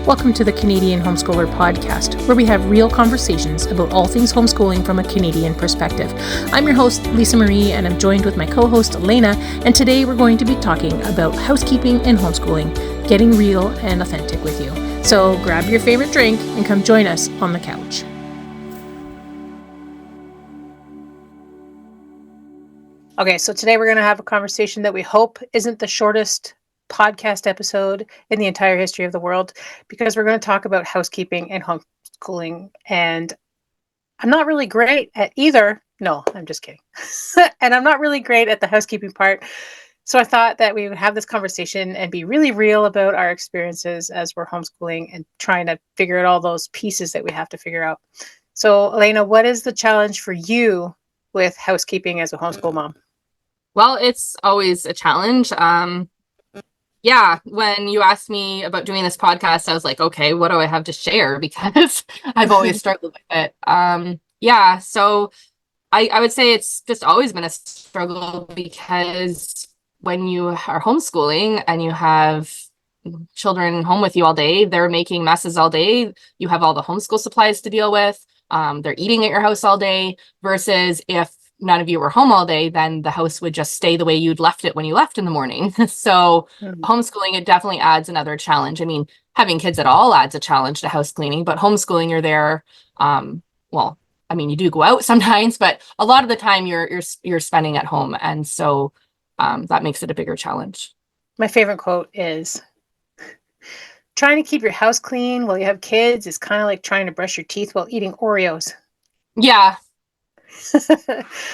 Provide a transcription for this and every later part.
Welcome to the Canadian Homeschooler Podcast, where we have real conversations about all things homeschooling from a Canadian perspective. I'm your host, Lisa Marie, and I'm joined with my co-host, Elena, and today we're going to be talking about housekeeping and homeschooling, getting real and authentic with you. So grab your favorite drink and come join us on the couch. Okay, so today we're going to have a conversation that we hope isn't the shortest podcast episode in the entire history of the world, because we're going to talk about housekeeping and homeschooling. And I'm not really great at either. No, I'm just kidding. And I'm not really great at the housekeeping part. So I thought that we would have this conversation and be really real about our experiences as we're homeschooling and trying to figure out all those pieces that we have to figure out. So Elena, what is the challenge for you with housekeeping as a homeschool mom? Well, it's always a challenge. Yeah, when you asked me about doing this podcast, I was like, okay, what do I have to share? Because I've always struggled with it. Yeah, so I would say it's just always been a struggle, because when you are homeschooling and you have children home with you all day, they're making messes all day. You have all the homeschool supplies to deal with. They're eating at your house all day, versus if none of you were home all day, then the house would just stay the way you'd left it when you left in the morning. So homeschooling, it definitely adds another challenge. I mean, having kids at all adds a challenge to house cleaning, but homeschooling, you're there. Well, I mean, you do go out sometimes, but a lot of the time you're spending at home. And so that makes it a bigger challenge. My favorite quote is, trying to keep your house clean while you have kids is kind of like trying to brush your teeth while eating Oreos. Yeah.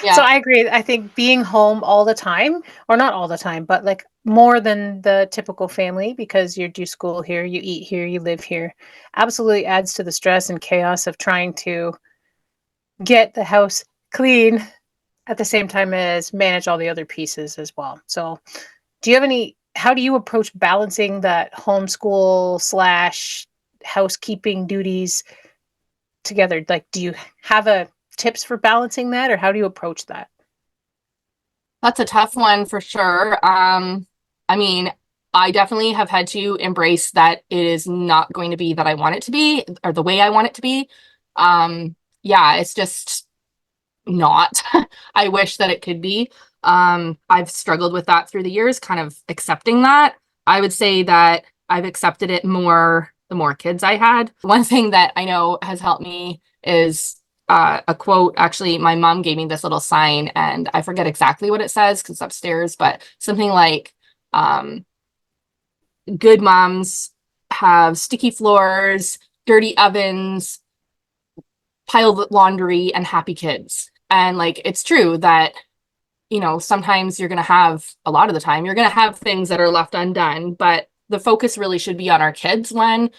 Yeah. So I agree. I think being home all the time, or not all the time, but like more than the typical family, because you do school here, you eat here, you live here, absolutely adds to the stress and chaos of trying to get the house clean at the same time as manage all the other pieces as well. So how do you approach balancing that homeschool / housekeeping duties together? Like, do you have tips for balancing that, or how do you approach that? That's a tough one for sure. I mean, I definitely have had to embrace that it is not going to be that I want it to be, or the way I want it to be. Yeah, it's just not. I wish that it could be. I've struggled with that through the years, kind of accepting that. I would say that I've accepted it more the more kids I had. One thing that I know has helped me is a quote. Actually, my mom gave me this little sign, and I forget exactly what it says because it's upstairs, but something like, good moms have sticky floors, dirty ovens, piled laundry, and happy kids. And like, it's true that, sometimes you're going to have, a lot of the time, you're going to have things that are left undone, but the focus really should be on our kids when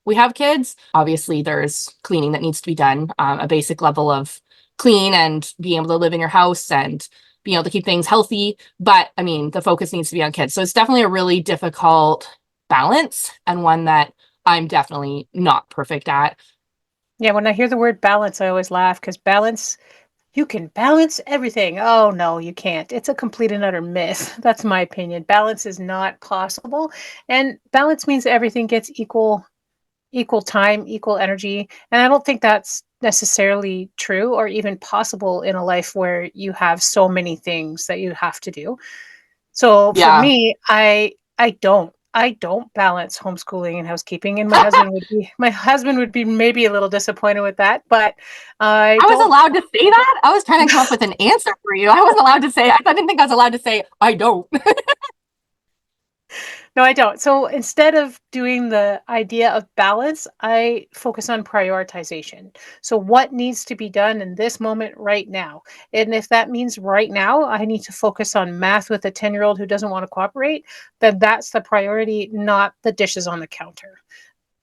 we have kids. Obviously, there's cleaning that needs to be done, a basic level of clean and being able to live in your house and being able to keep things healthy. But I mean, the focus needs to be on kids. So it's definitely a really difficult balance, and one that I'm definitely not perfect at. Yeah, when I hear the word balance, I always laugh, because balance, you can balance everything. Oh, no, you can't. It's a complete and utter myth. That's my opinion. Balance is not possible. And balance means everything gets equal time, equal energy. And I don't think that's necessarily true or even possible in a life where you have so many things that you have to do. So for Yeah. me, I don't balance homeschooling and housekeeping, and my husband would be maybe a little disappointed with that, but I was allowed to say that? I was trying to come up with an answer for you. I wasn't allowed to say, I didn't think I was allowed to say, I don't. No, I don't. So instead of doing the idea of balance, I focus on prioritization. So what needs to be done in this moment right now? And if that means right now, I need to focus on math with a 10-year-old who doesn't want to cooperate, then that's the priority, not the dishes on the counter.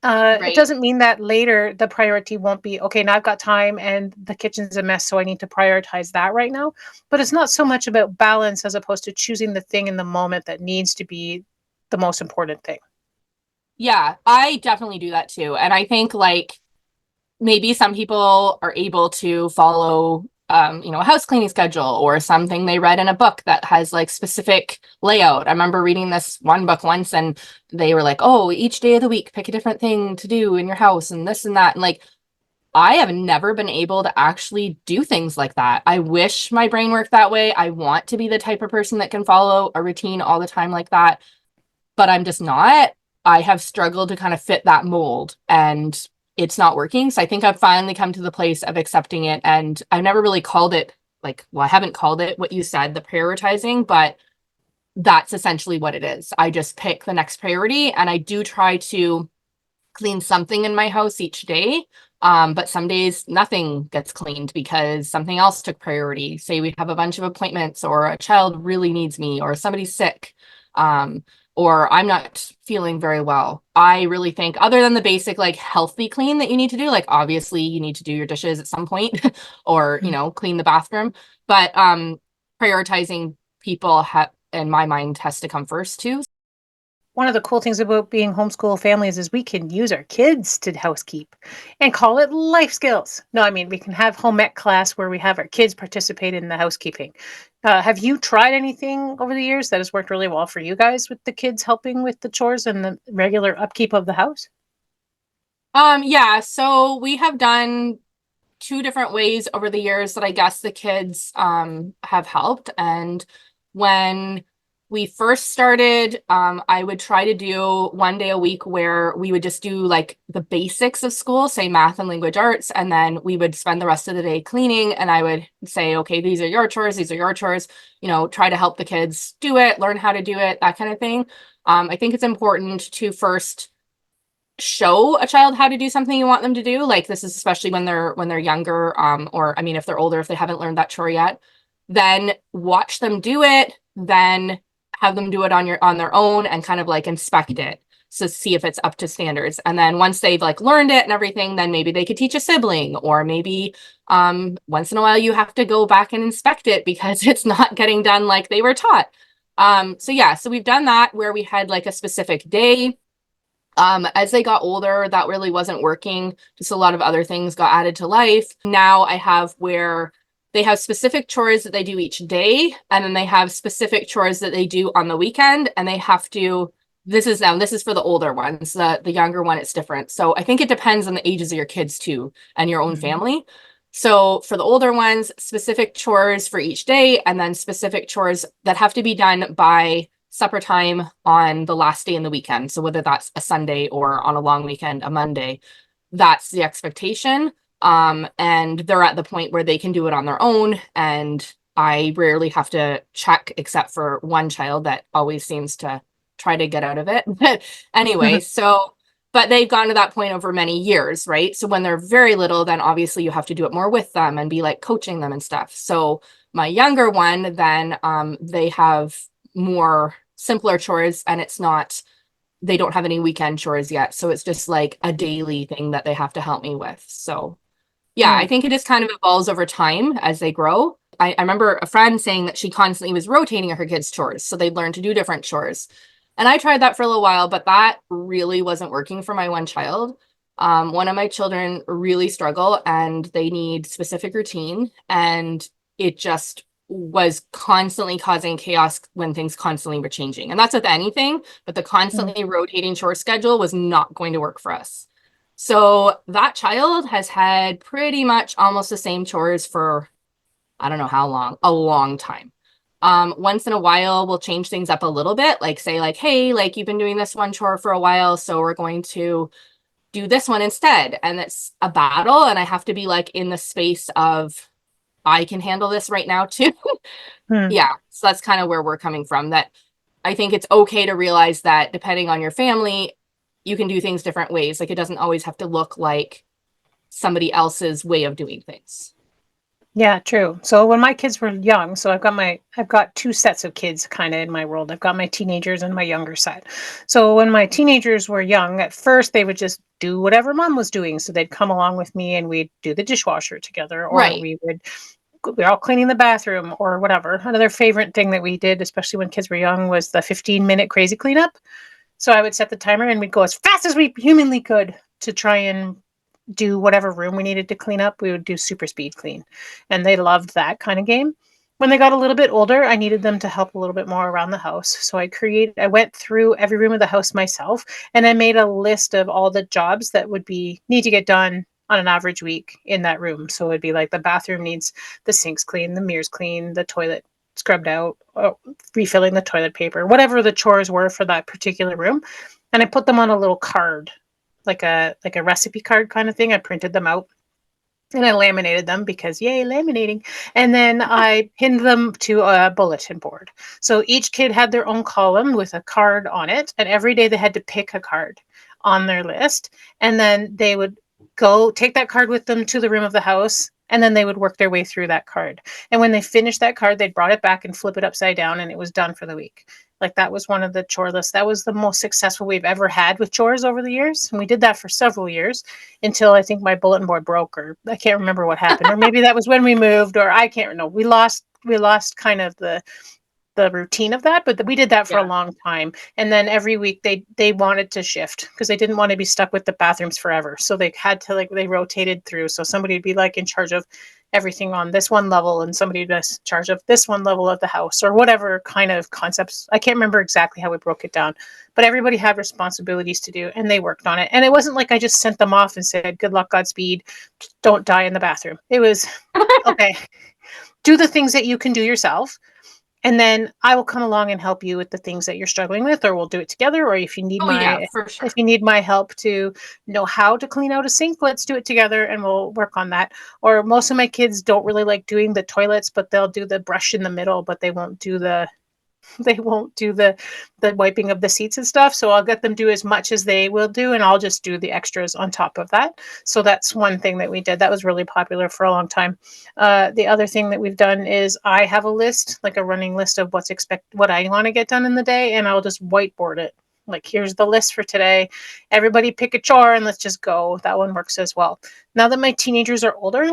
It Right. doesn't mean that later the priority won't be, okay, now I've got time and the kitchen's a mess, so I need to prioritize that right now. But it's not so much about balance as opposed to choosing the thing in the moment that needs to be the most important thing. Yeah, I definitely do that too. And I think like maybe some people are able to follow a house cleaning schedule or something they read in a book that has like specific layout. I remember reading this one book once and they were like, oh, each day of the week, pick a different thing to do in your house and this and that. And like, I have never been able to actually do things like that. I wish my brain worked that way. I want to be the type of person that can follow a routine all the time like that, but I'm just not. I have struggled to kind of fit that mold and it's not working. So I think I've finally come to the place of accepting it. And I've never really called it like, well, I haven't called it what you said, the prioritizing, but that's essentially what it is. I just pick the next priority and I do try to clean something in my house each day. But some days nothing gets cleaned because something else took priority. Say we have a bunch of appointments or a child really needs me or somebody's sick. Or I'm not feeling very well. I really think other than the basic like healthy clean that you need to do, like obviously you need to do your dishes at some point or, clean the bathroom, but prioritizing people in my mind has to come first too. One of the cool things about being homeschool families is we can use our kids to housekeep and call it life skills. No, I mean, we can have home ec class where we have our kids participate in the housekeeping. Have you tried anything over the years that has worked really well for you guys with the kids helping with the chores and the regular upkeep of the house? Yeah, so we have done two different ways over the years that I guess the kids have helped. And when we first started, I would try to do 1 day a week where we would just do like the basics of school, say math and language arts, and then we would spend the rest of the day cleaning. And I would say, okay, these are your chores, these are your chores, try to help the kids do it, learn how to do it, that kind of thing. I think it's important to first show a child how to do something you want them to do. Like this is especially when they're younger, or I mean, if they're older, if they haven't learned that chore yet, then watch them do it, then have them do it on their own and kind of like inspect it. So see if it's up to standards. And then once they've like learned it and everything, then maybe they could teach a sibling, or maybe once in a while you have to go back and inspect it because it's not getting done like they were taught. So we've done that where we had like a specific day. As they got older, that really wasn't working. Just a lot of other things got added to life. Now I have where they have specific chores that they do each day, and then they have specific chores that they do on the weekend, and they have to. This is for the older ones. The younger one, it's different. So I think it depends on the ages of your kids too, and your own family. So for the older ones, specific chores for each day, and then specific chores that have to be done by supper time on the last day in the weekend. So whether that's a Sunday or on a long weekend, a Monday, that's the expectation. And they're at the point where they can do it on their own. And I rarely have to check except for one child that always seems to try to get out of it. But anyway, but they've gotten to that point over many years, right? So when they're very little, then obviously you have to do it more with them and be like coaching them and stuff. So my younger one, then they have more simpler chores, and they don't have any weekend chores yet. So it's just like a daily thing that they have to help me with. So yeah, I think it just kind of evolves over time as they grow. I remember a friend saying that she constantly was rotating her kids' chores. So they'd learn to do different chores. And I tried that for a little while, but that really wasn't working for my one child. One of my children really struggle and they need specific routine. And it just was constantly causing chaos when things constantly were changing. And that's with anything, but the constantly rotating chore schedule was not going to work for us. So that child has had pretty much almost the same chores for, I don't know how long, a long time. Once in a while, we'll change things up a little bit, like say like, hey, like you've been doing this one chore for a while, so we're going to do this one instead. And it's a battle. And I have to be like in the space of, I can handle this right now too. Yeah. So that's kind of where we're coming from, that I think it's okay to realize that depending on your family, you can do things different ways. Like it doesn't always have to look like somebody else's way of doing things. Yeah, true. So when my kids were young, so I've got two sets of kids kind of in my world. I've got my teenagers and my younger side. So when my teenagers were young, at first they would just do whatever mom was doing. So they'd come along with me and we'd do the dishwasher together, or Right. we're all cleaning the bathroom or whatever. Another favorite thing that we did, especially when kids were young, was the 15-minute crazy cleanup. So I would set the timer and we'd go as fast as we humanly could to try and do whatever room we needed to clean up, we would do super speed clean. And they loved that kind of game. When they got a little bit older, I needed them to help a little bit more around the house. So I went through every room of the house myself, and I made a list of all the jobs that would need to get done on an average week in that room. So it'd be like the bathroom needs the sinks clean, the mirrors clean, the toilet scrubbed out, refilling the toilet paper, whatever the chores were for that particular room. And I put them on a little card, like a recipe card kind of thing. I printed them out and I laminated them because yay, laminating. And then I pinned them to a bulletin board. So each kid had their own column with a card on it, and every day they had to pick a card on their list, and then they would go take that card with them to the room of the house, and then they would work their way through that card. And when they finished that card, they'd brought it back and flip it upside down, and it was done for the week. Like that was one of the chore lists. That was the most successful we've ever had with chores over the years. And we did that for several years until I think my bulletin board broke, or I can't remember what happened. Or maybe that was when we moved, or I can't know. We lost kind of the routine of that, but we did that for a long time. And then every week they wanted to shift because they didn't want to be stuck with the bathrooms forever. So they had to they rotated through. So somebody would be like in charge of everything on this one level, and somebody would be in charge of this one level of the house, or whatever kind of concepts. I can't remember exactly how we broke it down, but everybody had responsibilities to do, and they worked on it. And it wasn't like I just sent them off and said, "Good luck, Godspeed, don't die in the bathroom." It was okay. Do the things that you can do yourself, and then I will come along and help you with the things that you're struggling with, or we'll do it together. Or if you need Oh yeah, my for if sure. you need my help to know how to clean out a sink, let's do it together and we'll work on that. Or most of my kids don't really like doing the toilets, but they'll do the brush in the middle, but they won't do the wiping of the seats and stuff. So I'll get them do as much as they will do, and I'll just do the extras on top of that. So that's one thing that we did that was really popular for a long time. The other thing that we've done is I have a list, like a running list of what I want to get done in the day, and I'll just whiteboard it. Like, here's the list for today. Everybody pick a chore and let's just go. That one works as well. Now that my teenagers are older,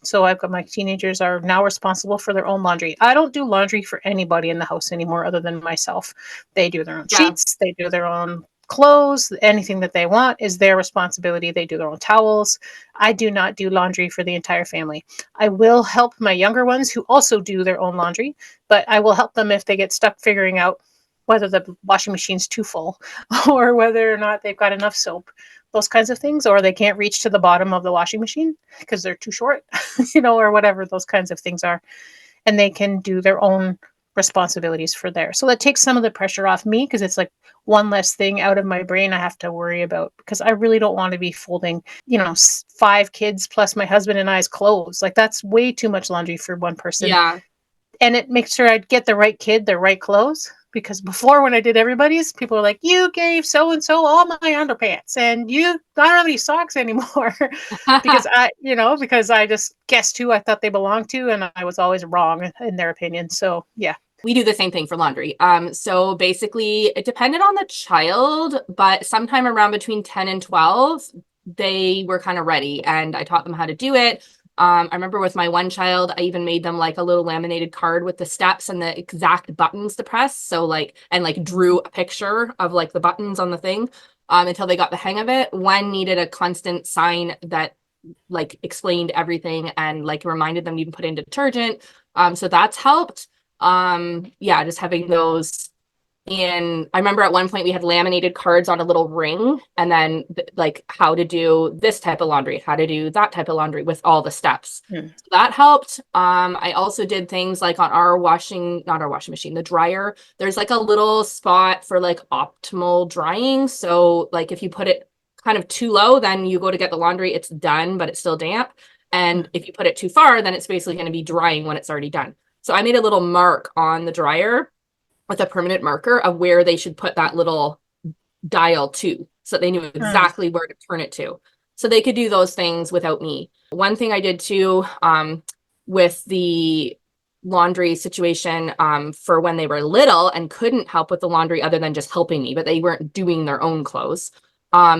so I've got my teenagers are now responsible for their own laundry. I don't do laundry for anybody in the house anymore other than myself. They do their own Yeah. sheets, they do their own clothes, anything that they want is their responsibility. They do their own towels. I do not do laundry for the entire family. I will help my younger ones who also do their own laundry, but I will help them if they get stuck figuring out whether the washing machine's too full or whether or not they've got enough soap, those kinds of things, or they can't reach to the bottom of the washing machine because they're too short, or whatever those kinds of things are. And they can do their own responsibilities for there. So that takes some of the pressure off me because it's like one less thing out of my brain I have to worry about, because I really don't want to be folding, 5 kids plus my husband and I's clothes. Like that's way too much laundry for one person. Yeah. And it makes sure I get the right kid, the right clothes. Because before, when I did everybody's, people were like, "You gave so and so all my underpants, and I don't have any socks anymore," because I just guessed who I thought they belonged to, and I was always wrong in their opinion. So yeah. We do the same thing for laundry. So basically it depended on the child, but sometime around between 10 and 12, they were kind of ready and I taught them how to do it. I remember with my one child, I even made them like a little laminated card with the steps and the exact buttons to press. So like drew a picture of like the buttons on the thing, until they got the hang of it. One needed a constant sign that like explained everything and like reminded them to even put in detergent. So that's helped. Yeah, just having those in. I remember at one point we had laminated cards on a little ring, and then like how to do this type of laundry, how to do that type of laundry with all the steps. So that helped. I also did things like on not our washing machine, the dryer. There's like a little spot for like optimal drying. So like if you put it kind of too low, then you go to get the laundry, it's done, but it's still damp. And if you put it too far, then it's basically going to be drying when it's already done. So I made a little mark on the dryer with a permanent marker of where they should put that little dial to, so they knew exactly where to turn it to. So they could do those things without me. One thing I did too, with the laundry situation, for when they were little and couldn't help with the laundry other than just helping me, but they weren't doing their own clothes,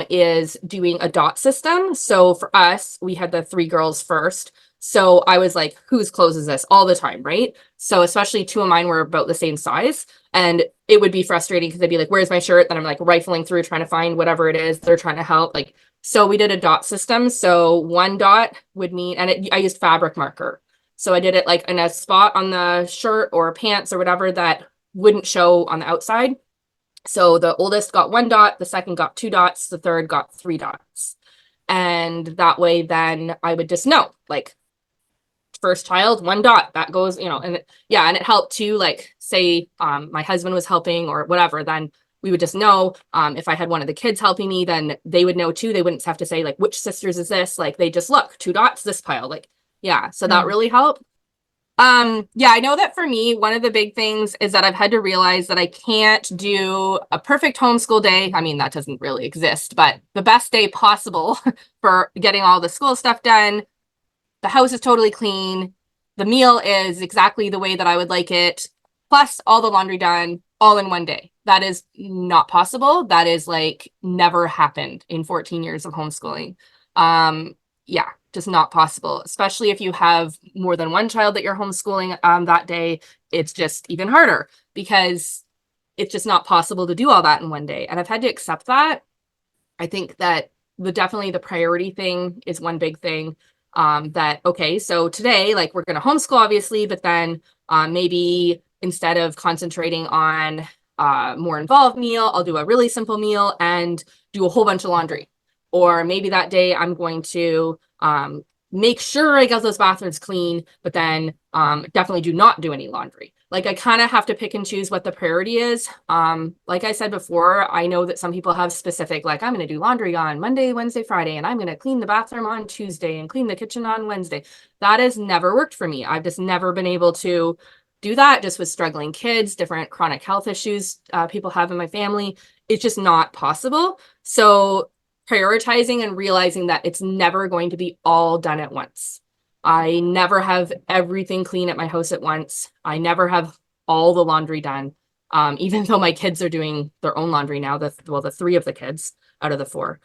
is doing a dot system. So for us, we had the 3 girls first. So I was like, whose clothes is this all the time, right? So especially 2 of mine were about the same size. And it would be frustrating because they'd be like, where's my shirt? Then I'm like rifling through trying to find whatever it is they're trying to help. Like So we did a dot system. So one dot would mean, and I used fabric marker. So I did it like in a spot on the shirt or pants or whatever that wouldn't show on the outside. So the oldest got one dot, the second got two dots, the third got three dots. And that way, then I would just know, like, first child, one dot, that goes, and yeah, and it helped too, like, say my husband was helping or whatever, then we would just know. If I had one of the kids helping me, then they would know too. They wouldn't have to say, like, which sisters is this? Like, they just look, two dots, this pile. Like, yeah, so that really helped. Yeah, I know that for me, one of the big things is that I've had to realize that I can't do a perfect homeschool day. I mean, that doesn't really exist, but the best day possible for getting all the school stuff done. The house is totally clean. The meal is exactly the way that I would like it, plus all the laundry done all in one day. That is not possible. That is like never happened in 14 years of homeschooling. Yeah, just not possible, especially if you have more than one child that you're homeschooling that day. It's just even harder because it's just not possible to do all that in one day. And I've had to accept that. I think that definitely the priority thing is one big thing. That, okay, so today, like, we're going to homeschool, obviously, but then maybe instead of concentrating on more involved meal, I'll do a really simple meal and do a whole bunch of laundry. Or maybe that day I'm going to make sure I get those bathrooms clean, but then definitely do not do any laundry. Like, I kind of have to pick and choose what the priority is. Like I said before, I know that some people have specific, like, I'm going to do laundry on Monday, Wednesday, Friday, and I'm going to clean the bathroom on Tuesday and clean the kitchen on Wednesday. That has never worked for me. I've just never been able to do that, just with struggling kids, different chronic health issues people have in my family. It's just not possible. So prioritizing and realizing that it's never going to be all done at once. I never have everything clean at my house at once. I never have all the laundry done. Even though my kids are doing their own laundry now, the three of the kids out of the four.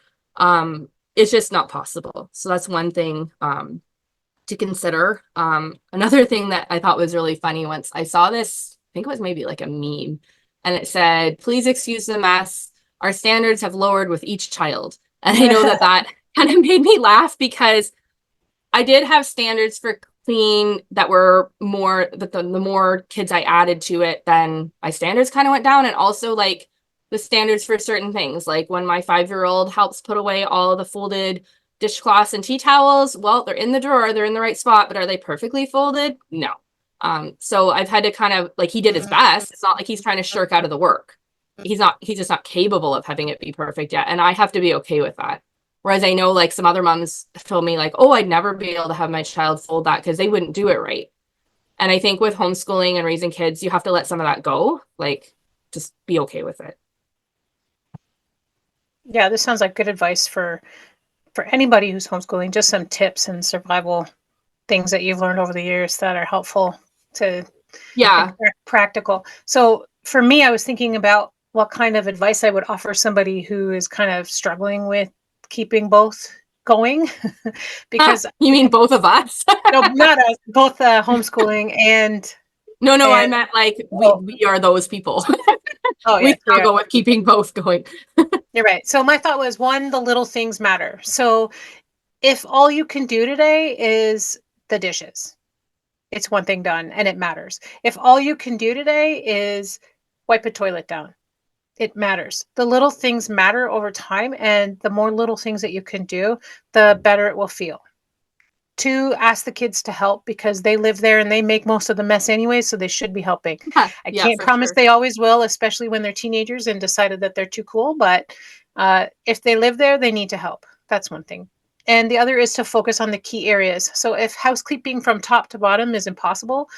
It's just not possible. So that's one thing to consider. Another thing that I thought was really funny, once I saw this, I think it was maybe like a meme, and it said, "Please excuse the mess. Our standards have lowered with each child." And I know that kind of made me laugh because I did have standards for clean that were more, that the more kids I added to it, then my standards kind of went down. And also, like, the standards for certain things, like when my 5-year-old helps put away all of the folded dishcloths and tea towels, well, they're in the drawer, they're in the right spot, but are they perfectly folded? No. So I've had to kind of, like, he did his best. It's not like he's trying to shirk out of the work. He's just not capable of having it be perfect yet. And I have to be okay with that. Whereas I know, like, some other moms told me, like, oh, I'd never be able to have my child fold that because they wouldn't do it right. And I think with homeschooling and raising kids, you have to let some of that go. Like, just be okay with it. Yeah, this sounds like good advice for anybody who's homeschooling. Just some tips and survival things that you've learned over the years that are helpful to Yeah. practical. So for me, I was thinking about what kind of advice I would offer somebody who is kind of struggling with keeping both going. Because you mean both of us? no, not us, both homeschooling and No, I and meant like oh, we are those people. oh We yes, we are. struggle with keeping both going. You're right. So my thought was, one, the little things matter. So if all you can do today is the dishes, it's one thing done and it matters. If all you can do today is wipe a toilet down, it matters. The little things matter over time, and the more little things that you can do, the better it will feel. Two, ask the kids to help because they live there and they make most of the mess anyway, so they should be helping. I Yeah, can't for promise sure. they always will, especially when they're teenagers and decided that they're too cool, but if they live there, they need to help. That's one thing. And the other is to focus on the key areas. So if housekeeping from top to bottom is impossible,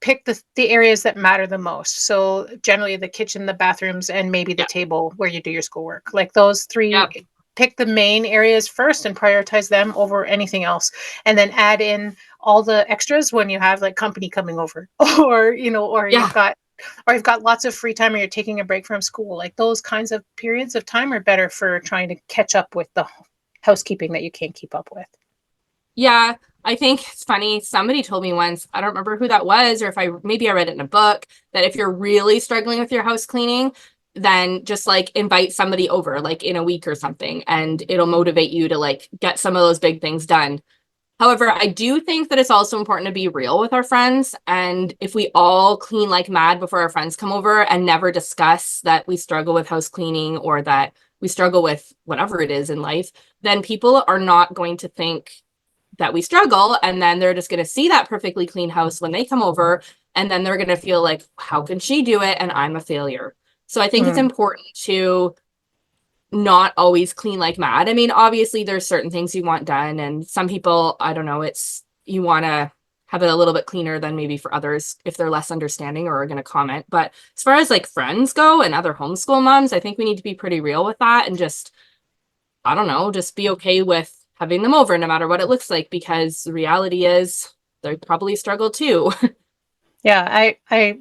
pick the areas that matter the most. So generally the kitchen, the bathrooms, and maybe the Yeah. table where you do your schoolwork. Like those three, Yep. pick the main areas first and prioritize them over anything else. And then add in all the extras when you have like company coming over or, or Yeah. you've got lots of free time or you're taking a break from school. Like those kinds of periods of time are better for trying to catch up with the housekeeping that you can't keep up with. Yeah. I think it's funny. Somebody told me once, I don't remember who that was, or if maybe I read it in a book, that if you're really struggling with your house cleaning, then just like invite somebody over like in a week or something, and it'll motivate you to like get some of those big things done. However, I do think that it's also important to be real with our friends. And if we all clean like mad before our friends come over and never discuss that we struggle with house cleaning or that we struggle with whatever it is in life, then people are not going to think that we struggle. And then they're just going to see that perfectly clean house when they come over. And then they're going to feel like, how can she do it? And I'm a failure. So I think it's Mm. important to not always clean like mad. I mean, obviously there's certain things you want done, and some people, I don't know, it's you want to have it a little bit cleaner than maybe for others if they're less understanding or are going to comment. But as far as like friends go and other homeschool moms, I think we need to be pretty real with that and just, I don't know, just be okay with having them over no matter what it looks like, because the reality is they probably struggle too. Yeah, I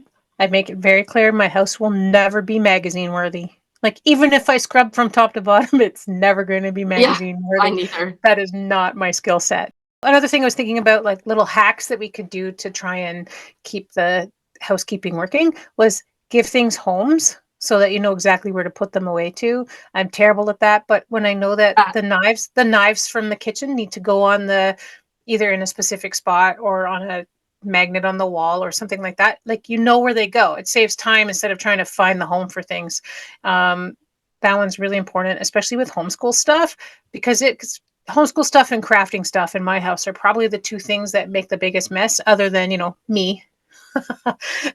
make it very clear my house will never be magazine worthy. Like even if I scrub from top to bottom, it's never going to be Yeah, magazine I worthy. neither. That is not my skill set. Another thing I was thinking about, like little hacks that we could do to try and keep the housekeeping working, was give things homes so that you know exactly where to put them away to. I'm terrible at that, but when I know that Uh, the knives from the kitchen need to go on the either in a specific spot or on a magnet on the wall or something like that, like you know where they go. It saves time instead of trying to find the home for things. um, that one's really important, especially with homeschool stuff, because it's homeschool stuff and crafting stuff in my house are probably the two things that make the biggest mess, other than me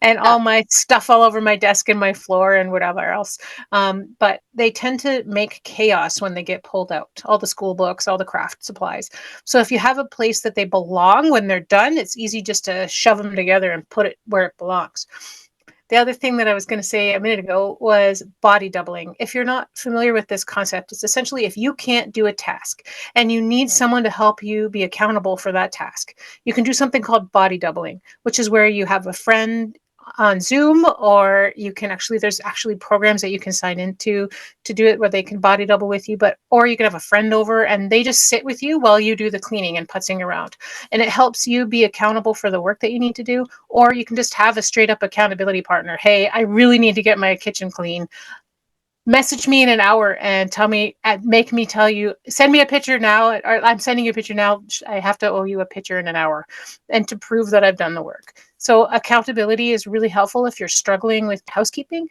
and yeah. all my stuff all over my desk and my floor and whatever else. But they tend to make chaos when they get pulled out. All the school books, all the craft supplies. So if you have a place that they belong when they're done, it's easy just to shove them together and put it where it belongs. The other thing that I was going to say a minute ago was body doubling. If you're not familiar with this concept, it's essentially if you can't do a task and you need someone to help you be accountable for that task, you can do something called body doubling, which is where you have a friend on Zoom, or you can actually, there's actually programs that you can sign into to do it where they can body double with you, but or you can have a friend over and they just sit with you while you do the cleaning and putzing around. And it helps you be accountable for the work that you need to do, or you can just have a straight up accountability partner. Hey, I really need to get my kitchen clean. Message me in an hour and tell me, make me tell you, send me a picture now, or I'm sending you a picture now. I have to owe you a picture in an hour, and to prove that I've done the work. So accountability is really helpful if you're struggling with housekeeping.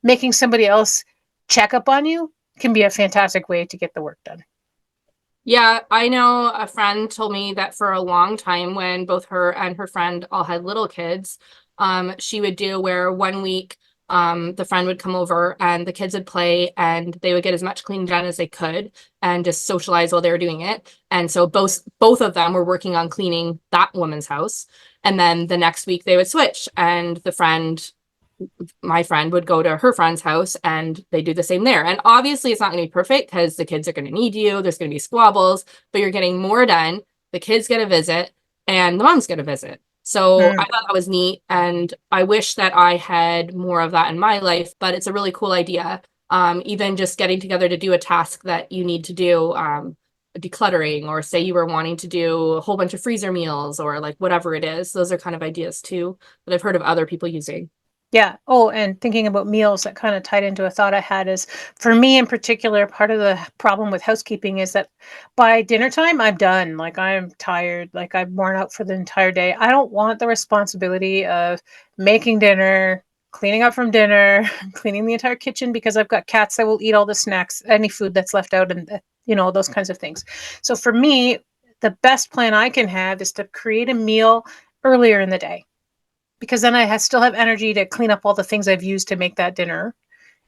Making somebody else check up on you can be a fantastic way to get the work done. Yeah, I know a friend told me that for a long time when both her and her friend all had little kids, she would do where one week the friend would come over and the kids would play and they would get as much cleaning done as they could and just socialize while they were doing it. And so both of them were working on cleaning that woman's house. And then the next week they would switch and my friend would go to her friend's house and they do the same there. And obviously, it's not going to be perfect because the kids are going to need you. There's going to be squabbles, but you're getting more done. The kids get a visit and the moms get a visit. So I Mm. thought that was neat. And I wish that I had more of that in my life, but it's a really cool idea. Even just getting together to do a task that you need to do, decluttering, or say you were wanting to do a whole bunch of freezer meals or like whatever it is. Those are kind of ideas too that I've heard of other people using. Yeah. Oh, and thinking about meals, that kind of tied into a thought I had is, for me in particular, part of the problem with housekeeping is that by dinner time, I'm done. Like I'm tired, like I'm worn out for the entire day. I don't want the responsibility of making dinner, cleaning up from dinner, cleaning the entire kitchen, because I've got cats that will eat all the snacks, any food that's left out, and those kinds of things. So for me, the best plan I can have is to create a meal earlier in the day, because then still have energy to clean up all the things I've used to make that dinner.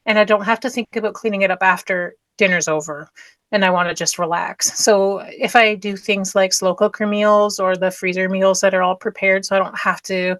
And I don't have to think about cleaning it up after dinner's over and I want to just relax. So if I do things like slow cooker meals or the freezer meals that are all prepared, so I don't have to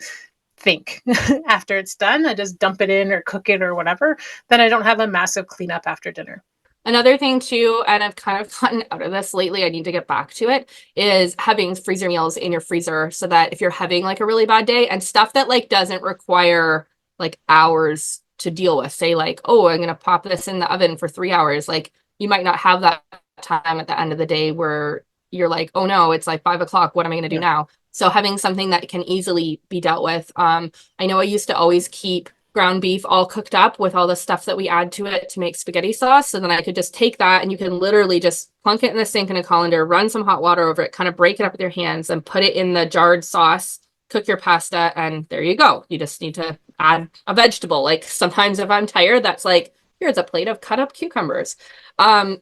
think after it's done, I just dump it in or cook it or whatever, then I don't have a massive cleanup after dinner. Another thing too, and I've kind of gotten out of this lately, I need to get back to it, is having freezer meals in your freezer so that if you're having like a really bad day and stuff that like doesn't require like hours to deal with, say like, oh, I'm gonna pop this in the oven for 3 hours, like you might not have that time at the end of the day where you're like, oh no, it's like 5 o'clock, what am I gonna do Yeah. now? So having something that can easily be dealt with. I know I used to always keep ground beef all cooked up with all the stuff that we add to it to make spaghetti sauce. So then I could just take that and you can literally just plunk it in the sink in a colander, run some hot water over it, kind of break it up with your hands and put it in the jarred sauce, cook your pasta, and there you go. You just need to add a vegetable. Like sometimes if I'm tired, that's like, here's a plate of cut up cucumbers.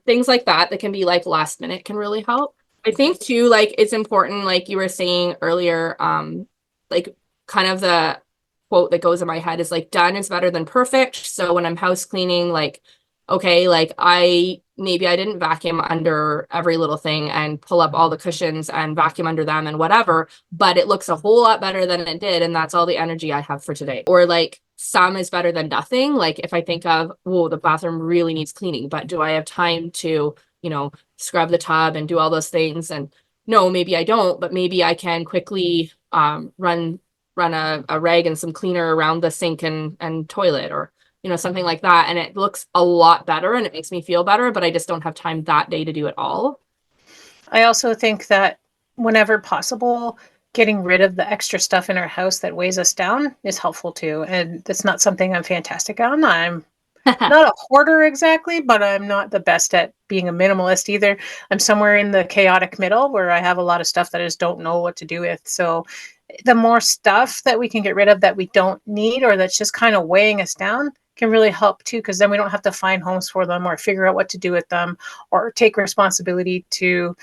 Things like that can be like last minute can really help. I think too, like it's important, like you were saying earlier, like kind of the quote that goes in my head is like done is better than perfect. So when I'm house cleaning, like, okay, like maybe I didn't vacuum under every little thing and pull up all the cushions and vacuum under them and whatever, but it looks a whole lot better than it did. And that's all the energy I have for today. Or like some is better than nothing. Like if I think of, whoa, the bathroom really needs cleaning, but do I have time to, scrub the tub and do all those things? And no, maybe I don't, but maybe I can quickly run a rag and some cleaner around the sink and toilet or something like that, and it looks a lot better and it makes me feel better, but I just don't have time that day to do it all. I also think that whenever possible, getting rid of the extra stuff in our house that weighs us down is helpful too, and that's not something I'm fantastic on. I'm not a hoarder exactly, but I'm not the best at being a minimalist either. I'm somewhere in the chaotic middle where I have a lot of stuff that I just don't know what to do with. So the more stuff that we can get rid of that we don't need or that's just kind of weighing us down can really help too, because then we don't have to find homes for them or figure out what to do with them or take responsibility to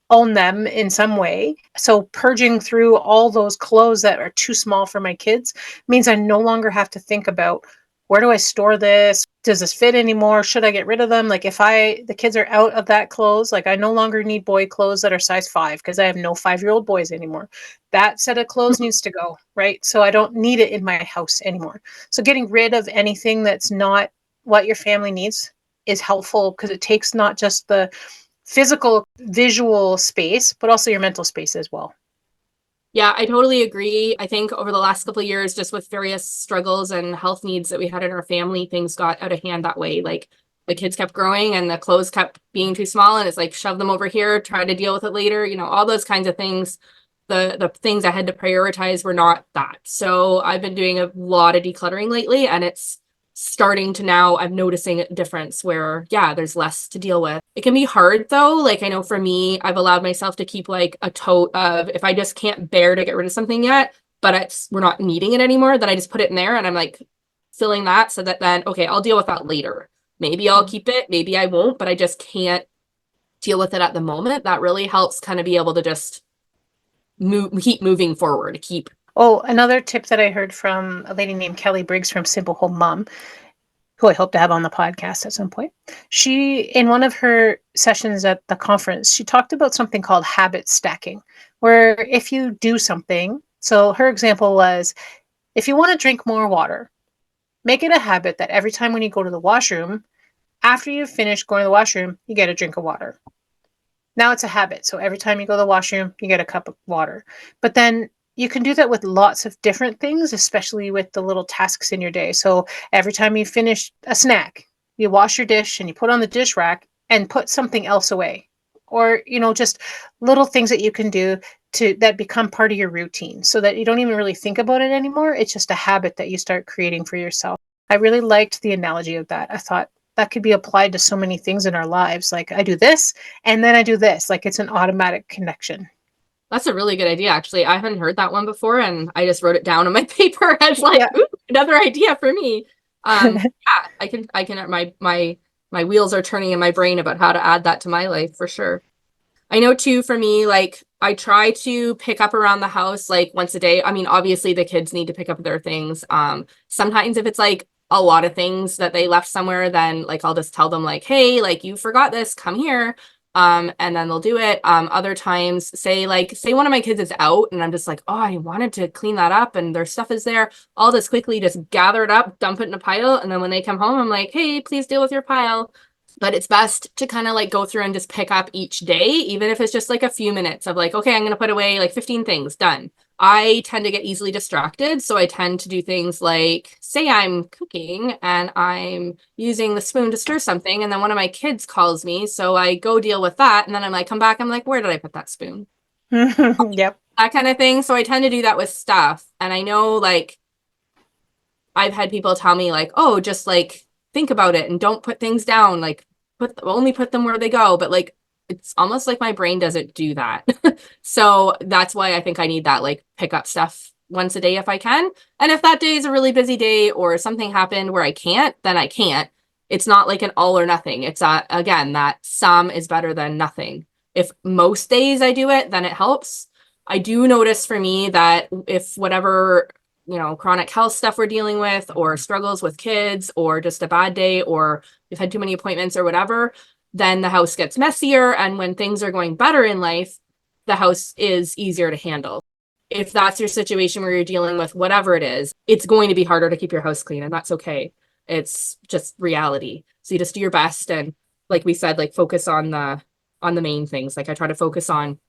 own them in some way. So purging through all those clothes that are too small for my kids means I no longer have to think about, where do I store this? Does this fit anymore? Should I get rid of them? Like if the kids are out of that clothes, like I no longer need boy clothes that are size 5 because I have no 5-year-old boys anymore. That set of clothes needs to go, right? So I don't need it in my house anymore. So getting rid of anything that's not what your family needs is helpful because it takes not just the physical visual space, but also your mental space as well. Yeah, I totally agree. I think over the last couple of years, just with various struggles and health needs that we had in our family, things got out of hand that way. Like the kids kept growing and the clothes kept being too small, and it's like shove them over here, try to deal with it later, all those kinds of things. The things I had to prioritize were not that. So I've been doing a lot of decluttering lately, and it's starting to now I'm noticing a difference where, yeah, there's less to deal with. It can be hard though. Like I know for me, I've allowed myself to keep like a tote of, if I just can't bear to get rid of something yet, but we're not needing it anymore, then I just put it in there and I'm like filling that so that then, okay, I'll deal with that later. Maybe I'll keep it, maybe I won't, but I just can't deal with it at the moment. That really helps kind of be able to just keep moving forward, keep. Oh, another tip that I heard from a lady named Kelly Briggs from Simple Home Mom, who I hope to have on the podcast at some point. She, in one of her sessions at the conference, she talked about something called habit stacking, where if you do something, so her example was, if you want to drink more water, make it a habit that every time when you go to the washroom, after you've finished going to the washroom, you get a drink of water. Now it's a habit. So every time you go to the washroom, you get a cup of water. But then you can do that with lots of different things, especially with the little tasks in your day. So every time you finish a snack, you wash your dish and you put on the dish rack and put something else away. Or, just little things that you can do that become part of your routine so that you don't even really think about it anymore. It's just a habit that you start creating for yourself. I really liked the analogy of that. I thought that could be applied to so many things in our lives. Like I do this and then I do this. Like it's an automatic connection. That's a really good idea, actually. I haven't heard that one before, and I just wrote it down on my paper as like, Yeah. ooh, another idea for me. Yeah, I can. My wheels are turning in my brain about how to add that to my life for sure. I know too, for me, like I try to pick up around the house like once a day. I mean, obviously the kids need to pick up their things. Sometimes if it's like a lot of things that they left somewhere, then like I'll just tell them like, hey, like you forgot this, come here. And then they'll do it. Other times, say one of my kids is out and I'm just like, oh, I wanted to clean that up and their stuff is there. I'll just quickly just gather it up, dump it in a pile. And then when they come home, I'm like, hey, please deal with your pile. But it's best to kind of like go through and just pick up each day, even if it's just like a few minutes of like, okay, I'm going to put away like 15 things, done. I tend to get easily distracted. So I tend to do things like, say I'm cooking and I'm using the spoon to stir something. And then one of my kids calls me. So I go deal with that. And then I'm like, come back. I'm like, where did I put that spoon? Yep. That kind of thing. So I tend to do that with stuff. And I know like I've had people tell me like, oh, just like think about it and don't put things down. Like only put them where they go. But like it's almost like my brain doesn't do that. So that's why I think I need that like pick up stuff once a day if I can. And if that day is a really busy day or something happened where I can't, then I can't. It's not like an all or nothing. It's again, that some is better than nothing. If most days I do it, then it helps. I do notice for me that if whatever, chronic health stuff we're dealing with, or struggles with kids, or just a bad day, or we've had too many appointments or whatever, then the house gets messier. And when things are going better in life, the house is easier to handle. If that's your situation where you're dealing with whatever it is, it's going to be harder to keep your house clean, and that's okay. It's just reality. So you just do your best, and like we said, like focus on the main things. Like I try to focus on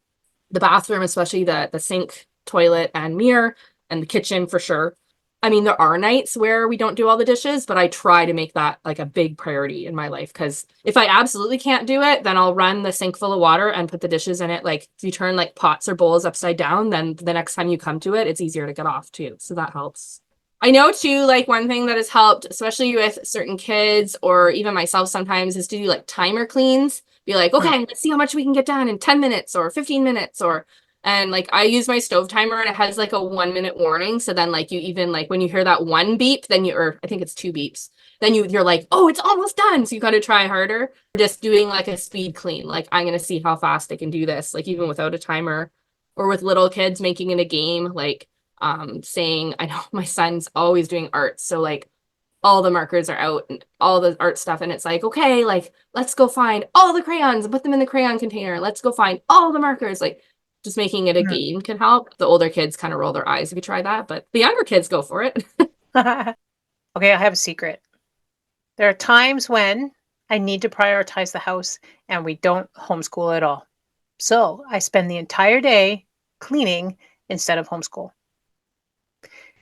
the bathroom, especially the sink, toilet, and mirror, and the kitchen for sure. I mean, there are nights where we don't do all the dishes, but I try to make that like a big priority in my life, because if I absolutely can't do it, then I'll run the sink full of water and put the dishes in it. Like if you turn like pots or bowls upside down, then the next time you come to it, it's easier to get off too. So that helps. I know too, like one thing that has helped, especially with certain kids or even myself sometimes, is to do like timer cleans. Be like, okay, let's see how much we can get done in 10 minutes or 15 minutes, and like I use my stove timer and it has like a 1 minute warning. So then like you even like when you hear that one beep, then or I think it's two beeps, then you're like, oh, it's almost done. So you got to try harder. Just doing like a speed clean. Like I'm going to see how fast I can do this, like even without a timer, or with little kids making it a game, like saying, I know my son's always doing art. So like all the markers are out and all the art stuff. And it's like, okay, like, let's go find all the crayons and put them in the crayon container. Let's go find all the markers. Like, just making it a game can help. The older kids kind of roll their eyes if you try that, but the younger kids go for it. Okay, I have a secret. There are times when I need to prioritize the house and we don't homeschool at all. So I spend the entire day cleaning instead of homeschool.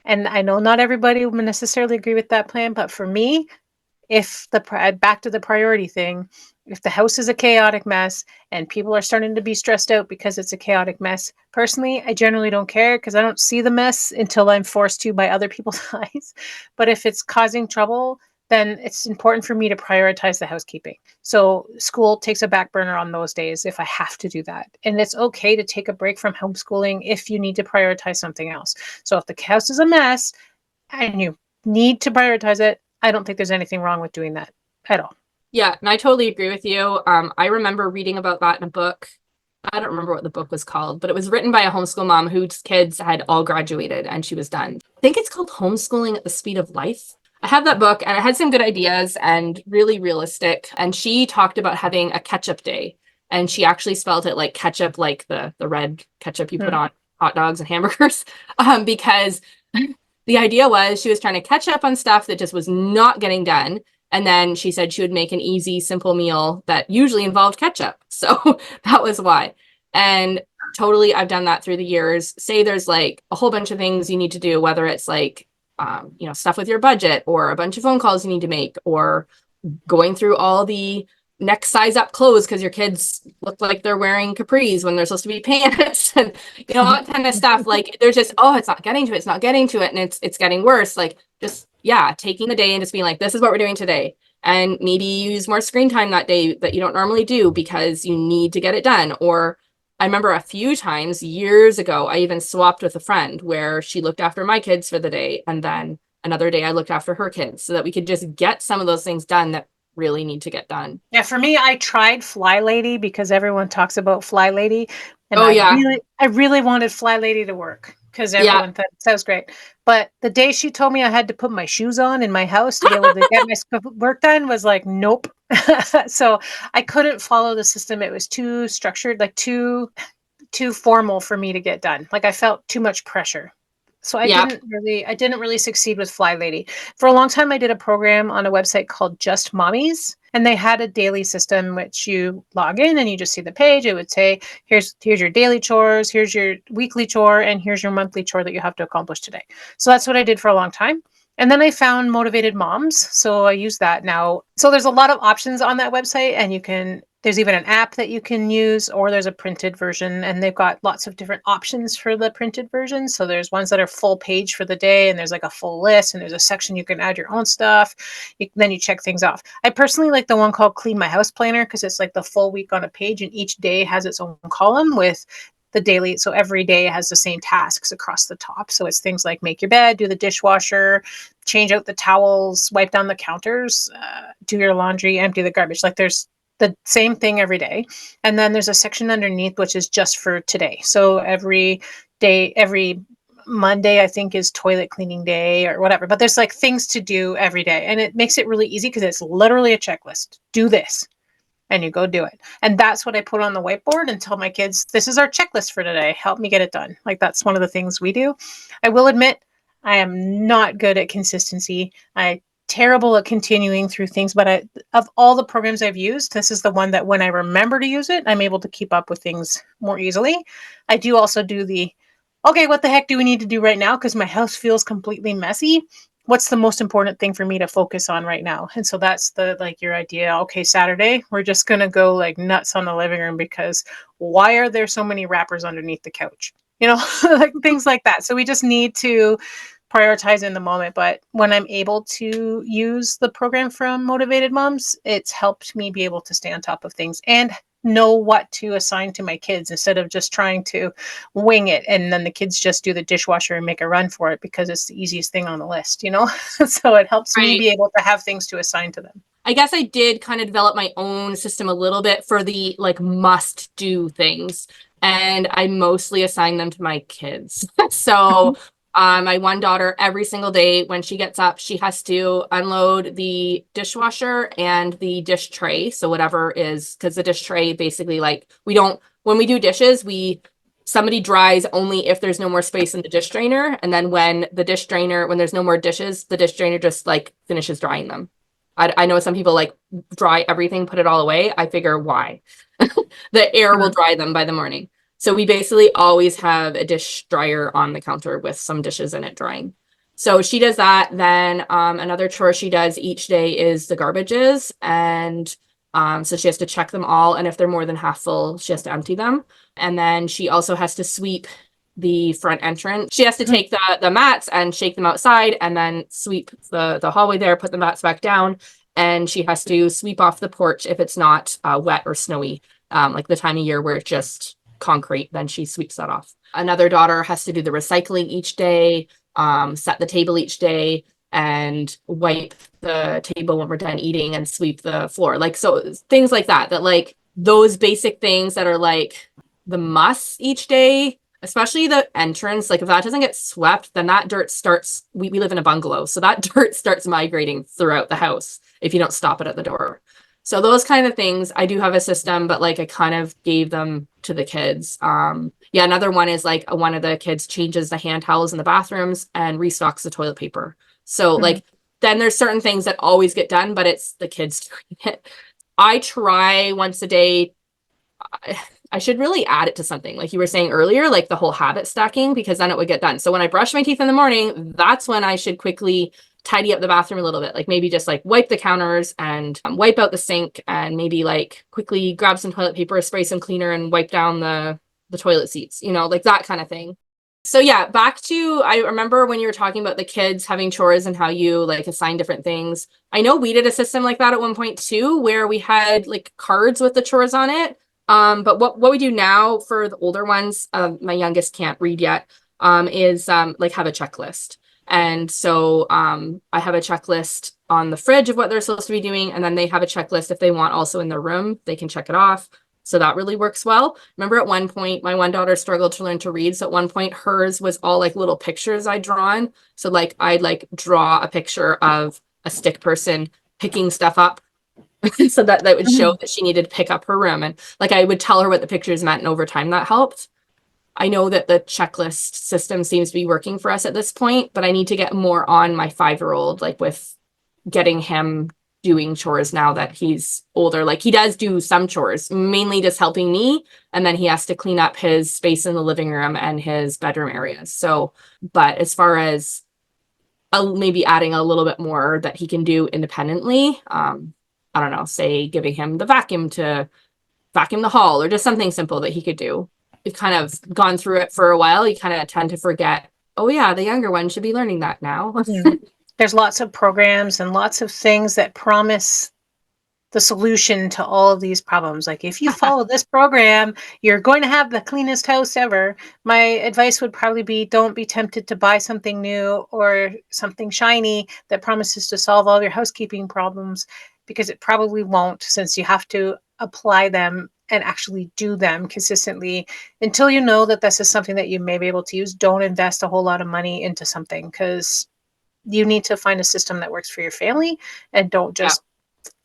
And I know not everybody will necessarily agree with that plan, but for me, if back to the priority thing, if the house is a chaotic mess and people are starting to be stressed out because it's a chaotic mess, personally, I generally don't care because I don't see the mess until I'm forced to by other people's eyes. But if it's causing trouble, then it's important for me to prioritize the housekeeping. So school takes a back burner on those days if I have to do that. And it's okay to take a break from homeschooling if you need to prioritize something else. So if the house is a mess and you need to prioritize it, I don't think there's anything wrong with doing that at all. Yeah, and I totally agree with you. I remember reading about that in a book. I don't remember what the book was called, but it was written by a homeschool mom whose kids had all graduated and she was done. I think it's called Homeschooling at the Speed of Life. I have that book and it had some good ideas and really realistic. And she talked about having a ketchup day. And she actually spelled it like ketchup, like the red ketchup you put on hot dogs and hamburgers, because the idea was she was trying to catch up on stuff that just was not getting done. And then she said she would make an easy, simple meal that usually involved ketchup. So that was why. And totally, I've done that through the years. Say there's like a whole bunch of things you need to do, whether it's like, stuff with your budget or a bunch of phone calls you need to make, or going through all the next size up clothes because your kids look like they're wearing capris when they're supposed to be pants and all that kind of stuff. Like there's just, oh, it's not getting to it, it's not getting to it, and it's getting worse. Like just taking the day and just being like, this is what we're doing today, and maybe use more screen time that day that you don't normally do because you need to get it done. Or I remember a few times years ago I even swapped with a friend where she looked after my kids for the day and then another day I looked after her kids, so that we could just get some of those things done that really need to get done. Yeah, for me, I tried Fly Lady because everyone talks about Fly Lady, and Oh yeah. I really wanted Fly Lady to work because Yeah. everyone thought it sounds great. But the day she told me I had to put my shoes on in my house to be able to get my work done was like, nope. So I couldn't follow the system. It was too structured, like too formal for me to get done. Like I felt too much pressure. So Yeah. I didn't really succeed with Fly Lady. For a long time I did a program on a website called Just Mommies, and they had a daily system which you log in and you just see the page. It would say, here's your daily chores, here's your weekly chore, and here's your monthly chore that you have to accomplish today. So that's what I did for a long time. And then I found Motivated Moms, so I use that now. So there's a lot of options on that website, and you can There's even an app that you can use, or there's a printed version, and they've got lots of different options for the printed version. So there's ones that are full page for the day, and there's like a full list, and there's a section you can add your own stuff. Then you check things off. I personally like the one called Clean My House Planner because it's like the full week on a page, and each day has its own column with the daily. So every day has the same tasks across the top. So it's things like make your bed, do the dishwasher, change out the towels, wipe down the counters, do your laundry, empty the garbage. Like there's the same thing every day. And then there's a section underneath, which is just for today. So every day, every Monday, I think, is toilet cleaning day or whatever. But there's like things to do every day. And it makes it really easy because it's literally a checklist. Do this. And you go do it. And that's what I put on the whiteboard and tell my kids, this is our checklist for today. Help me get it done. Like that's one of the things we do. I will admit, I am not good at consistency. I terrible at continuing through things, but of all the programs I've used, this is the one that when I remember to use it, I'm able to keep up with things more easily. I do also do the, okay, what the heck do we need to do right now? Because my house feels completely messy. What's the most important thing for me to focus on right now? And so that's the, like your idea. Okay, Saturday, we're just going to go like nuts on the living room because why are there so many wrappers underneath the couch? Like things like that. So we just need to prioritize in the moment. But when I'm able to use the program from Motivated Moms, it's helped me be able to stay on top of things and know what to assign to my kids instead of just trying to wing it and then the kids just do the dishwasher and make a run for it because it's the easiest thing on the list. So it helps me Right. be able to have things to assign to them. I guess I did kind of develop my own system a little bit for the like must do things. And I mostly assign them to my kids. So my one daughter, every single day when she gets up, she has to unload the dishwasher and the dish tray. So whatever is, because the dish tray basically like when we do dishes, somebody dries only if there's no more space in the dish drainer. And then when there's no more dishes, the dish drainer just like finishes drying them. I know some people like dry everything, put it all away. I figure why? The air will dry them by the morning. So we basically always have a dish dryer on the counter with some dishes in it drying. So she does that. Then another chore she does each day is the garbages. And so she has to check them all. And if they're more than half full, she has to empty them. And then she also has to sweep the front entrance. She has to take the mats and shake them outside and then sweep the hallway there, put the mats back down. And she has to sweep off the porch if it's not wet or snowy, like the time of year where it's just concrete, then she sweeps that off. Another daughter has to do the recycling each day, set the table each day, and wipe the table when we're done eating and sweep the floor. Like, so things like that, like those basic things that are like the must each day, especially the entrance. Like if that doesn't get swept, then that dirt starts, we live in a bungalow. So that dirt starts migrating throughout the house if you don't stop it at the door. So those kind of things, I do have a system, but like I kind of gave them to the kids. Yeah, another one is like one of the kids changes the hand towels in the bathrooms and restocks the toilet paper. So like then there's certain things that always get done, but it's the kids doing it. I try once a day. I should really add it to something like you were saying earlier, like the whole habit stacking, because then it would get done. So when I brush my teeth in the morning, that's when I should quickly tidy up the bathroom a little bit, like maybe just like wipe the counters and wipe out the sink and maybe like quickly grab some toilet paper, spray some cleaner and wipe down the toilet seats, like that kind of thing. So yeah, back to, I remember when you were talking about the kids having chores and how you like assign different things. I know we did a system like that at one point too, where we had like cards with the chores on it. But what we do now for the older ones, my youngest can't read yet, is like have a checklist. And so I have a checklist on the fridge of what they're supposed to be doing. And then they have a checklist if they want also in their room, they can check it off. So that really works well. Remember at one point, my one daughter struggled to learn to read. So at one point hers was all like little pictures I'd drawn. So like I'd like draw a picture of a stick person picking stuff up so that would show that she needed to pick up her room. And like I would tell her what the pictures meant, and over time that helped. I know that the checklist system seems to be working for us at this point, but I need to get more on my 5-year-old, like with getting him doing chores now that he's older. Like he does do some chores, mainly just helping me, and then he has to clean up his space in the living room and his bedroom areas. So, but as far as maybe adding a little bit more that he can do independently, I don't know, say giving him the vacuum to vacuum the hall or just something simple that he could do. We've kind of gone through it for a while. You kind of tend to forget, oh yeah, the younger one should be learning that now. Yeah. There's lots of programs and lots of things that promise the solution to all of these problems. Like, if you follow this program, you're going to have the cleanest house ever. My advice would probably be, don't be tempted to buy something new or something shiny that promises to solve all your housekeeping problems, because it probably won't, since you have to apply them and actually do them consistently. Until you know that this is something that you may be able to use, don't invest a whole lot of money into something, because you need to find a system that works for your family, and don't Yeah. just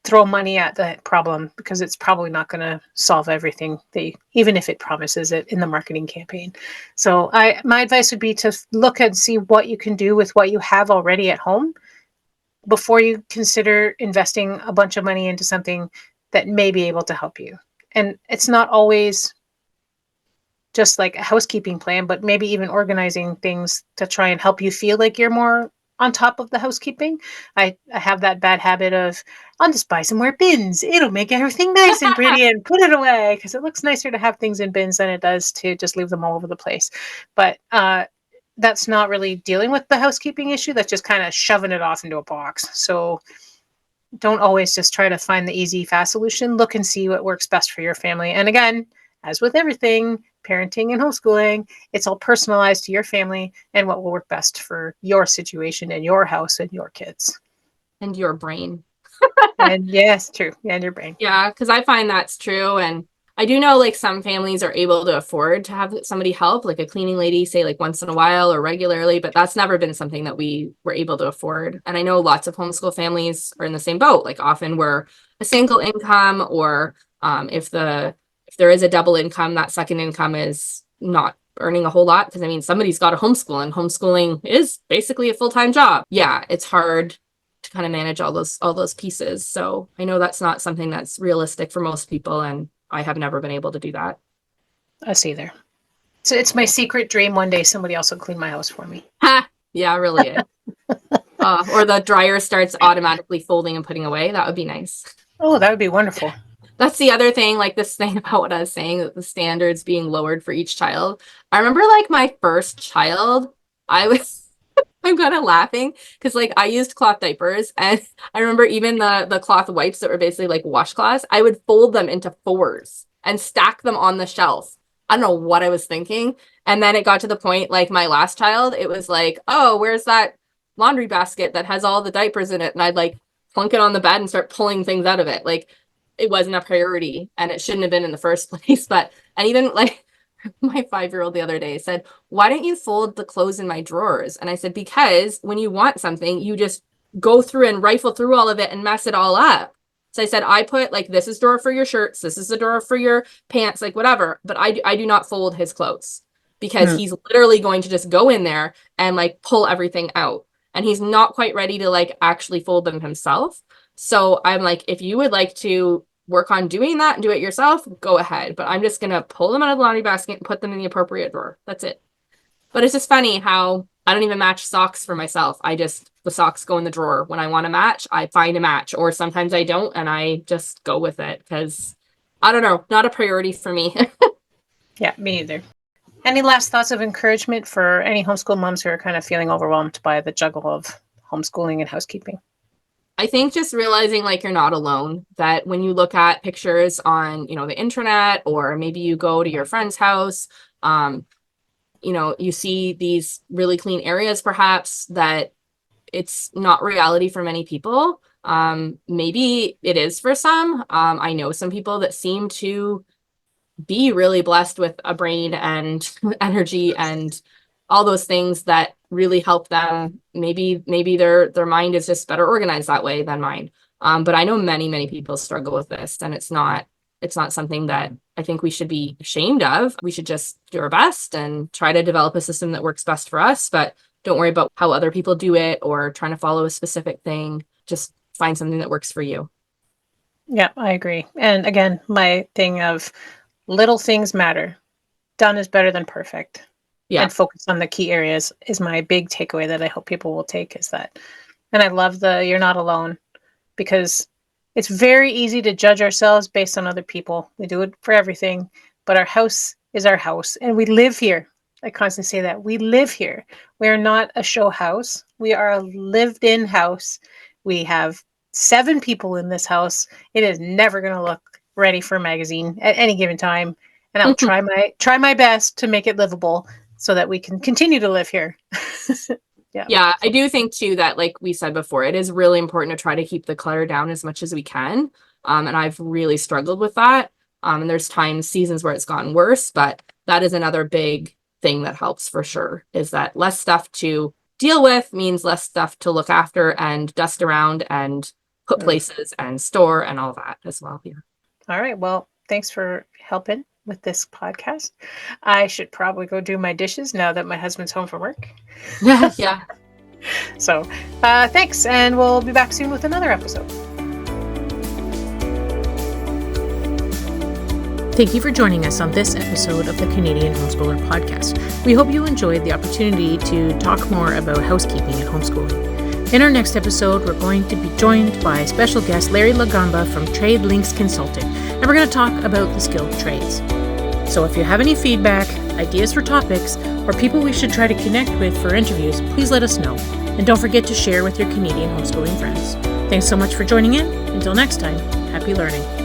throw money at that problem, because it's probably not going to solve everything, even if it promises it in the marketing campaign. So my advice would be to look and see what you can do with what you have already at home before you consider investing a bunch of money into something that may be able to help you. And it's not always just like a housekeeping plan, but maybe even organizing things to try and help you feel like you're more on top of the housekeeping. I have that bad habit of, I'll just buy some more bins. It'll make everything nice and pretty and put it away, because it looks nicer to have things in bins than it does to just leave them all over the place. But that's not really dealing with the housekeeping issue. That's just kind of shoving it off into a box. So don't always just try to find the easy, fast solution. Look and see what works best for your family. And again, as with everything, parenting and homeschooling, it's all personalized to your family and what will work best for your situation and your house and your kids. And your brain. And yes, true. And your brain. Yeah, because I find that's true. And I do know like some families are able to afford to have somebody help, like a cleaning lady, say like once in a while or regularly, but that's never been something that we were able to afford. And I know lots of homeschool families are in the same boat. Like often we're a single income, or if there is a double income, that second income is not earning a whole lot, because I mean somebody's got to homeschool, and homeschooling is basically a full-time job. Yeah, it's hard to kind of manage all those pieces. So I know that's not something that's realistic for most people, and I have never been able to do that. Us either. So it's my secret dream, one day somebody else will clean my house for me. Ha! Yeah, really is. Or the dryer starts automatically folding and putting away. That would be nice. Oh, that would be wonderful. That's the other thing, like this thing about what I was saying, that the standards being lowered for each child. I remember like my first child, I was I'm kind of laughing because like I used cloth diapers, and I remember even the cloth wipes that were basically like washcloths, I would fold them into fours and stack them on the shelf. I don't know what I was thinking. And then it got to the point, like my last child, it was like, oh, where's that laundry basket that has all the diapers in it? And I'd like plunk it on the bed and start pulling things out of it. Like it wasn't a priority, and it shouldn't have been in the first place. But, and even like my 5-year-old the other day said, why don't you fold the clothes in my drawers? And I said, because when you want something, you just go through and rifle through all of it and mess it all up. So I said, I put like, this is drawer for your shirts, this is a drawer for your pants, like whatever. But I do not fold his clothes, because he's literally going to just go in there and like pull everything out. And he's not quite ready to like actually fold them himself. So I'm like, if you would like to work on doing that and do it yourself, go ahead. But I'm just going to pull them out of the laundry basket and put them in the appropriate drawer. That's it. But it's just funny how I don't even match socks for myself. The socks go in the drawer. When I want to match, I find a match, or sometimes I don't, and I just go with it because I don't know, not a priority for me. Yeah, me either. Any last thoughts of encouragement for any homeschool moms who are kind of feeling overwhelmed by the juggle of homeschooling and housekeeping? I think just realizing like you're not alone, that when you look at pictures on, the internet, or maybe you go to your friend's house, you see these really clean areas, perhaps, that it's not reality for many people. Maybe it is for some. I know some people that seem to be really blessed with a brain and energy and all those things that really help them. Maybe their mind is just better organized that way than mine. But I know many people struggle with this, and it's not something that I think we should be ashamed of. We should just do our best and try to develop a system that works best for us, but don't worry about how other people do it or trying to follow a specific thing. Just find something that works for you. Yeah, I agree. And again, my thing of little things matter. Done is better than perfect. Yeah. And focus on the key areas is my big takeaway that I hope people will take, is that. And I love the you're not alone, because It's very easy to judge ourselves based on other people. We do it for everything, but our house is our house and we live here. I constantly say that. We live here. We are not a show house. We are a lived-in house. We have 7 people in this house. It is never going to look ready for a magazine at any given time, and I'll try my best to make it livable so that we can continue to live here. Yeah. Yeah, I do think too that, like we said before, it is really important to try to keep the clutter down as much as we can. And I've really struggled with that. And there's seasons where it's gotten worse, but that is another big thing that helps for sure, is that less stuff to deal with means less stuff to look after and dust around and put places and store and all that as well. Yeah. All right. Well, thanks for helping with this podcast. I should probably go do my dishes now that my husband's home from work. Yeah. So thanks, and we'll be back soon with another episode. Thank you for joining us on this episode of the Canadian Homeschooler Podcast. We hope you enjoyed the opportunity to talk more about housekeeping and homeschooling. In our next episode, we're going to be joined by special guest Larry Lagamba from Trade Links Consulting, and we're going to talk about the skilled trades. So if you have any feedback, ideas for topics, or people we should try to connect with for interviews, please let us know. And don't forget to share with your Canadian homeschooling friends. Thanks so much for joining in. Until next time, happy learning.